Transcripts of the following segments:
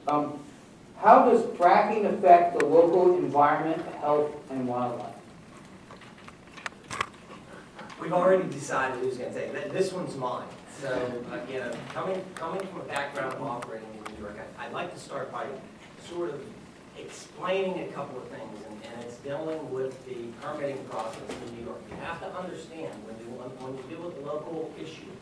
How does fracking affect the local environment, health, and wildlife? We've already decided who's going to take it. This one's mine. So, you know, coming from a background of operating in New York, I'd like to start by sort of explaining a couple of things, and it's dealing with the permitting process in New York. You have to understand when you deal with local issues,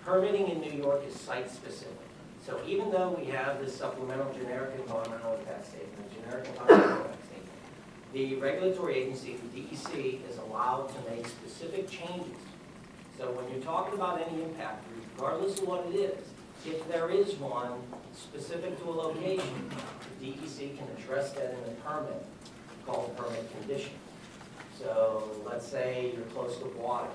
permitting in New York is site-specific. So even though we have this supplemental generic environmental impact statement, generic environmental impact statement, the regulatory agency, the DEC, is allowed to make specific changes. So when you're talking about any impact, regardless of what it is, if there is one specific to a location, the DEC can address that in a permit called a permit condition. So let's say you're close to water.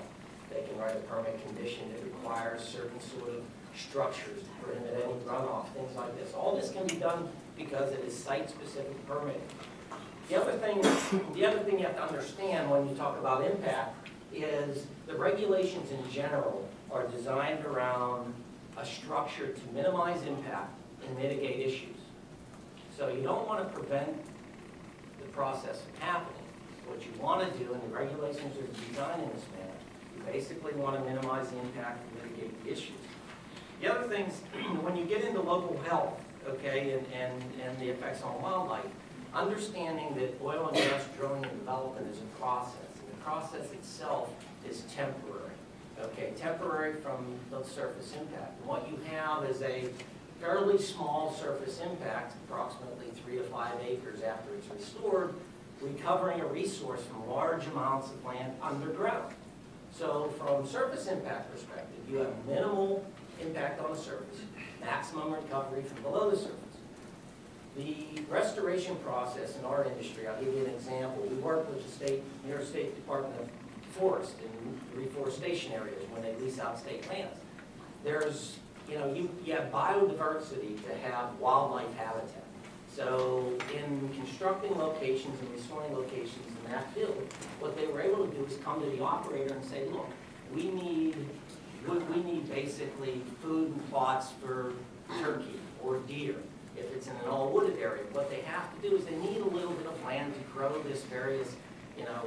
They can write a permit condition that requires certain sort of structures to prohibit any runoff, things like this. All this can be done because it is site-specific permitting. The other thing you have to understand when you talk about impact is the regulations in general are designed around a structure to minimize impact and mitigate issues. So you don't want to prevent the process from happening. What you want to do, and the regulations are designed in this manner, you basically want to minimize the impact and mitigate the issues. The other things, when you get into local health, okay, and the effects on wildlife, understanding that oil and gas drilling and development is a process, and the process itself is temporary, okay, temporary from the surface impact. And what you have is a fairly small surface impact, approximately 3 to 5 acres after it's restored, recovering a resource from large amounts of land underground. So from surface impact perspective, you have minimal impact on the surface, maximum recovery from below the surface. The restoration process in our industry, I'll give you an example. We work with the New York State Department of Forest in reforestation areas when they lease out state lands. There's, you know, you have biodiversity to have wildlife habitat. So in constructing locations and restoring locations in that field, what they were able to do is come to the operator and say, look, we need basically food and plots for turkey or deer. If it's in an all-wooded area, what they have to do is they need a little bit of land to grow this various, you know,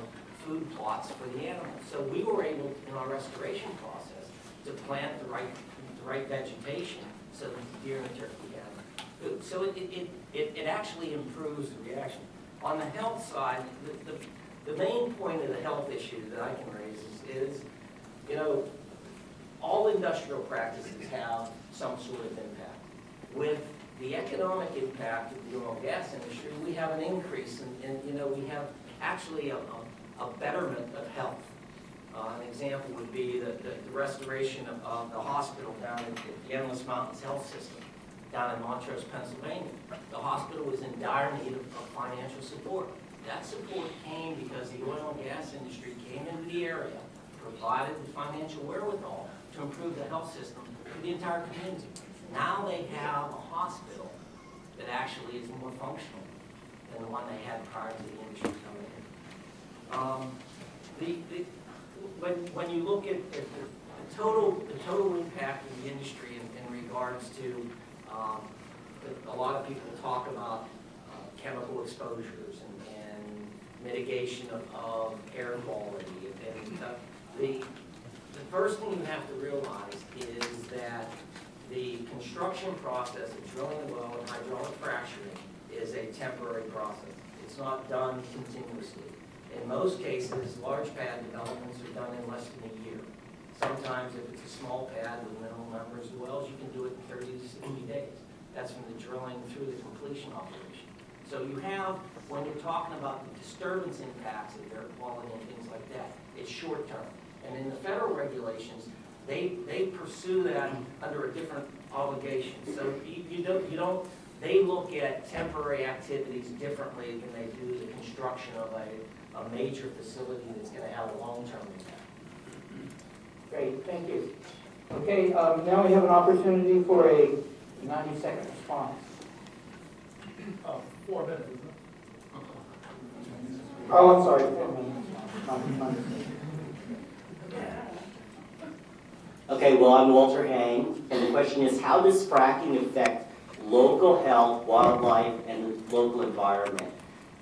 food plots for the animals. So we were able, in our restoration process, to plant the right vegetation so that the deer and the turkey have food. So it actually improves the reaction. On the health side, the main point of the health issue that I can raise is you know, all industrial practices have some sort of impact. With the economic impact of the oil and gas industry, we have an increase, and you know, we have actually a betterment of health. An example would be the restoration of the hospital down at the Endless Mountains Health System down in Montrose, Pennsylvania. The hospital was in dire need of financial support. That support came because the oil and gas industry came into the area, provided the financial wherewithal to improve the health system for the entire community. Now they have a hospital that actually is more functional than the one they had prior to the industry coming in. When you look at the total impact of the industry in regards to, a lot of people talk about chemical exposures and mitigation of air quality. And the first thing you have to realize is that the construction process of drilling a well and hydraulic fracturing is a temporary process. It's not done continuously. In most cases, large pad developments are done in less than a year. Sometimes if it's a small pad with minimal numbers of wells, you can do it in 30 to 60 days. That's from the drilling through the completion operation. So you have, when you're talking about the disturbance impacts of air quality and things like that, it's short term. And in the federal regulations, they pursue that under a different obligation. So they look at temporary activities differently than they do the construction of a major facility that's going to have a long-term impact. Great, thank you. Okay, now we have an opportunity for a 90-second response. 4 minutes, isn't it? Oh, I'm sorry, 4 minutes. Okay, well, I'm Walter Hang, and the question is, how does fracking affect local health, wildlife, and the local environment.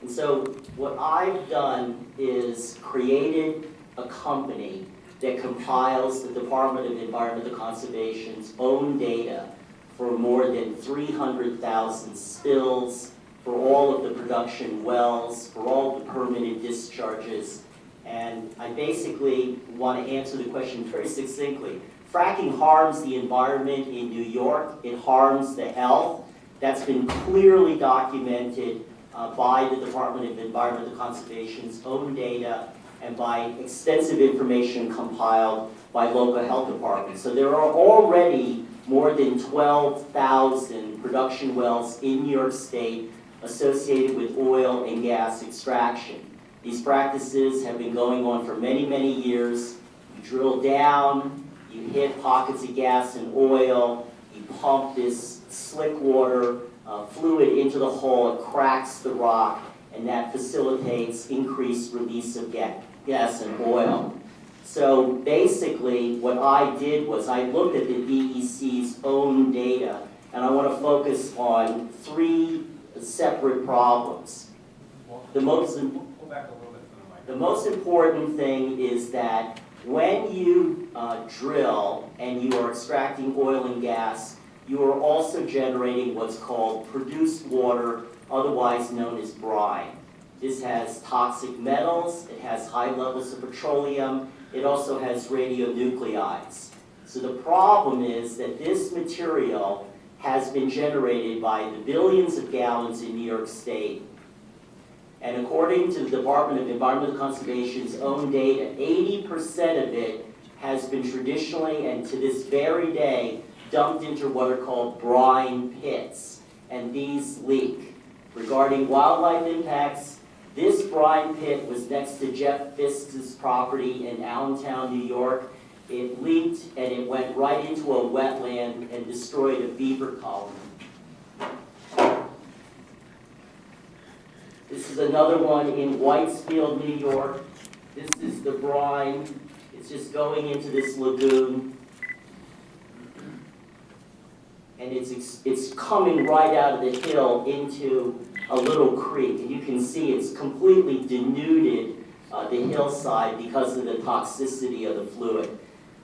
And so what I've done is created a company that compiles the Department of Environmental Conservation's own data for more than 300,000 spills, for all of the production wells, for all the permitted discharges. And I basically want to answer the question very succinctly. Fracking harms the environment in New York. It harms the health. That's been clearly documented by the Department of Environmental Conservation's own data and by extensive information compiled by local health departments. So there are already more than 12,000 production wells in New York State associated with oil and gas extraction. These practices have been going on for many, many years. You drill down, you hit pockets of gas and oil, you pump this slick water fluid into the hole, it cracks the rock, and that facilitates increased release of gas and oil. So basically, what I did was I looked at the DEC's own data, and I want to focus on 3 separate problems. The most important thing is that when you drill and you are extracting oil and gas, you are also generating what's called produced water, otherwise known as brine. This has toxic metals, it has high levels of petroleum, it also has radionuclides. So the problem is that this material has been generated by the billions of gallons in New York State. And according to the Department of Environmental Conservation's own data, 80% of it has been traditionally and to this very day dumped into what are called brine pits, and these leak. Regarding wildlife impacts, this brine pit was next to Jeff Fisk's property in Allentown, New York. It leaked and it went right into a wetland and destroyed a beaver colony. This is another one in Whitesfield, New York. This is the brine. It's just going into this lagoon. And it's coming right out of the hill into a little creek. And you can see it's completely denuded the hillside because of the toxicity of the fluid.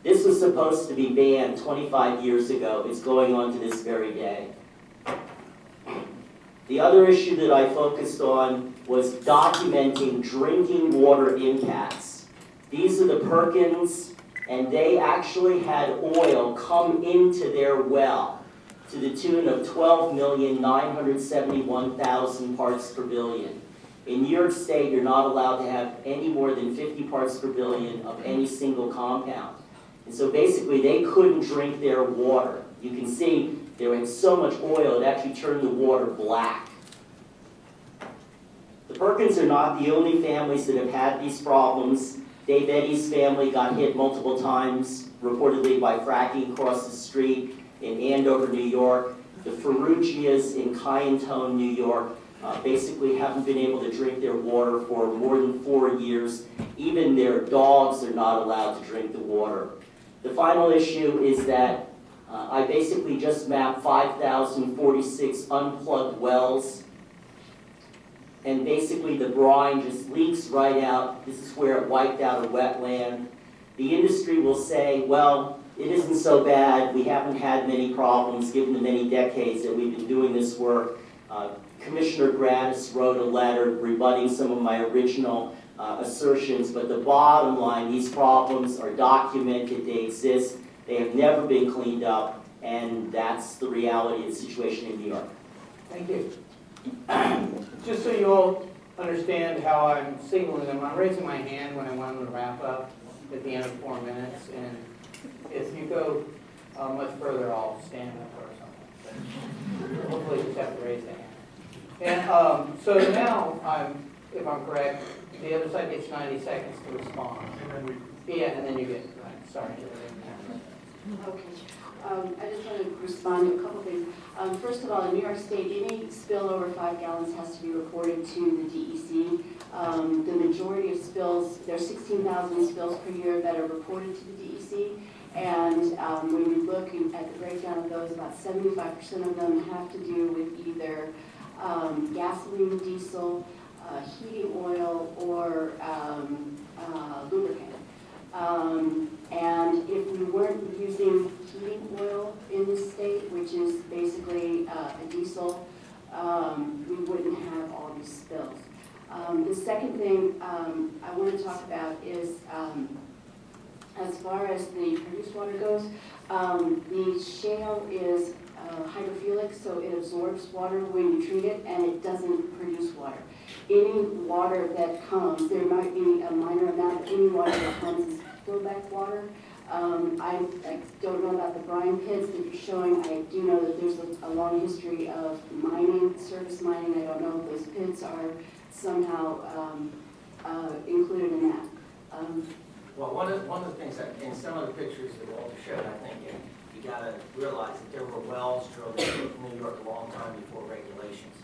This was supposed to be banned 25 years ago. It's going on to this very day. The other issue that I focused on was documenting drinking water impacts. These are the Perkins, and they actually had oil come into their well to the tune of 12,971,000 parts per billion. In New York State, you're not allowed to have any more than 50 parts per billion of any single compound. And so basically, they couldn't drink their water. You can see there was so much oil, it actually turned the water black. The Perkins are not the only families that have had these problems. Dave Eddy's family got hit multiple times, reportedly by fracking across the street in Andover, New York. The Ferrugias in Kyantone, New York, basically haven't been able to drink their water for more than 4 years. Even their dogs are not allowed to drink the water. The final issue is that I basically just mapped 5,046 unplugged wells, and basically the brine just leaks right out. This is where it wiped out a wetland. The industry will say, well, it isn't so bad. We haven't had many problems given the many decades that we've been doing this work. Commissioner Gratis wrote a letter rebutting some of my original assertions, but the bottom line, these problems are documented, they exist, they have never been cleaned up, and that's the reality of the situation in New York. Thank you. Just so you all understand how I'm signaling them, I'm raising my hand when I want to wrap up at the end of 4 minutes, and if you go much further, I'll stand up or something. But hopefully you just have to raise the hand. And so now, if I'm correct, the other side gets 90 seconds to respond. Yeah, and then you get, sorry. Okay. I just want to respond to a couple things. First of all, in New York State, any spill over 5 gallons has to be reported to the DEC. The majority of spills, there are 16,000 spills per year that are reported to the DEC, And when you look at the breakdown of those, about 75% of them have to do with either gasoline, diesel, heating oil, or lubricant. And if we weren't using heating oil in the state, which is basically a diesel, we wouldn't have all these spills. The second thing I want to talk about is as far as the produced water goes, the shale is hydrophilic, so it absorbs water when you treat it, and it doesn't produce water. Any water that comes, there might be a minor amount, but any water that comes is flowback water. I don't know about the brine pits that you're showing. I do know that there's a long history of mining, surface mining. I don't know if those pits are somehow included in that. Well, one of the things that in some of the pictures that Walter showed, I think you got to realize that there were wells drilled in New York a long time before regulations,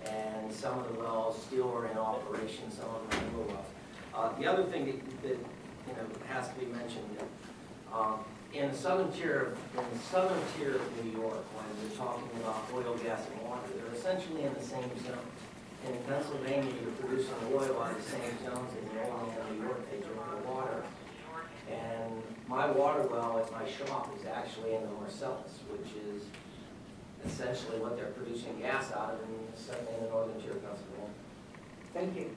and some of the wells still are in operation. Some of them are newer wells. The other thing that has to be mentioned in the southern tier of New York, when we're talking about oil, gas, and water, they're essentially in the same zone. In Pennsylvania, you're producing oil out of the same zones as in New York. They drink the water. And my water well at my shop is actually in the Marcellus, which is essentially what they're producing gas out of in the northern tier of Pennsylvania. Thank you.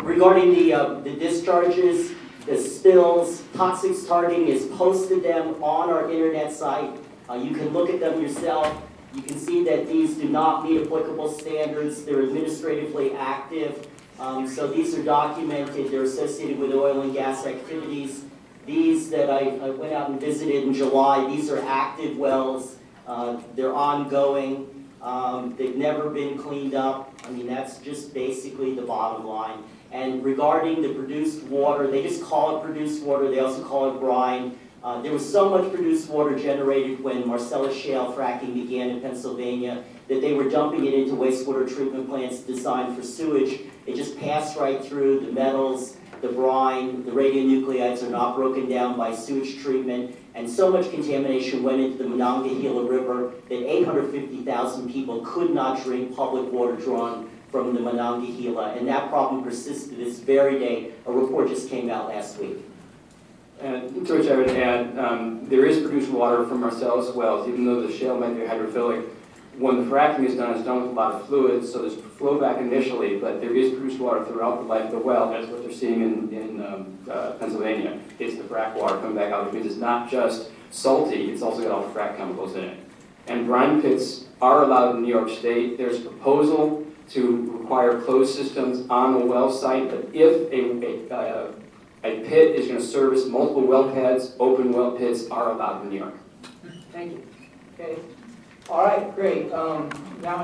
Regarding the discharges, the spills, toxics targeting is posted them on our internet site. You can look at them yourself. You can see that these do not meet applicable standards. They're administratively active. So these are documented. They're associated with oil and gas activities. These that I went out and visited in July, these are active wells. They're ongoing. They've never been cleaned up. I mean, that's just basically the bottom line. And regarding the produced water, they just call it produced water. They also call it brine. There was so much produced water generated when Marcellus shale fracking began in Pennsylvania that they were dumping it into wastewater treatment plants designed for sewage. It just passed right through. The metals, the brine, the radionuclides are not broken down by sewage treatment, and so much contamination went into the Monongahela River that 850,000 people could not drink public water drawn from the Monongahela, and that problem persists to this very day. A report just came out last week. And to which I would add, there is produced water from Marcellus wells, even though the shale might be hydrophilic. When the fracking is done, it's done with a lot of fluids, so there's flow back initially, but there is produced water throughout the life of the well. That's what they're seeing in Pennsylvania. It's the frack water coming back out, because it's not just salty, it's also got all the frack chemicals in it. And brine pits are allowed in New York State. There's a proposal to require closed systems on the well site, but if a pit is going to service multiple well pads, open well pits are allowed in New York. Thank you. Okay. All right, great. Now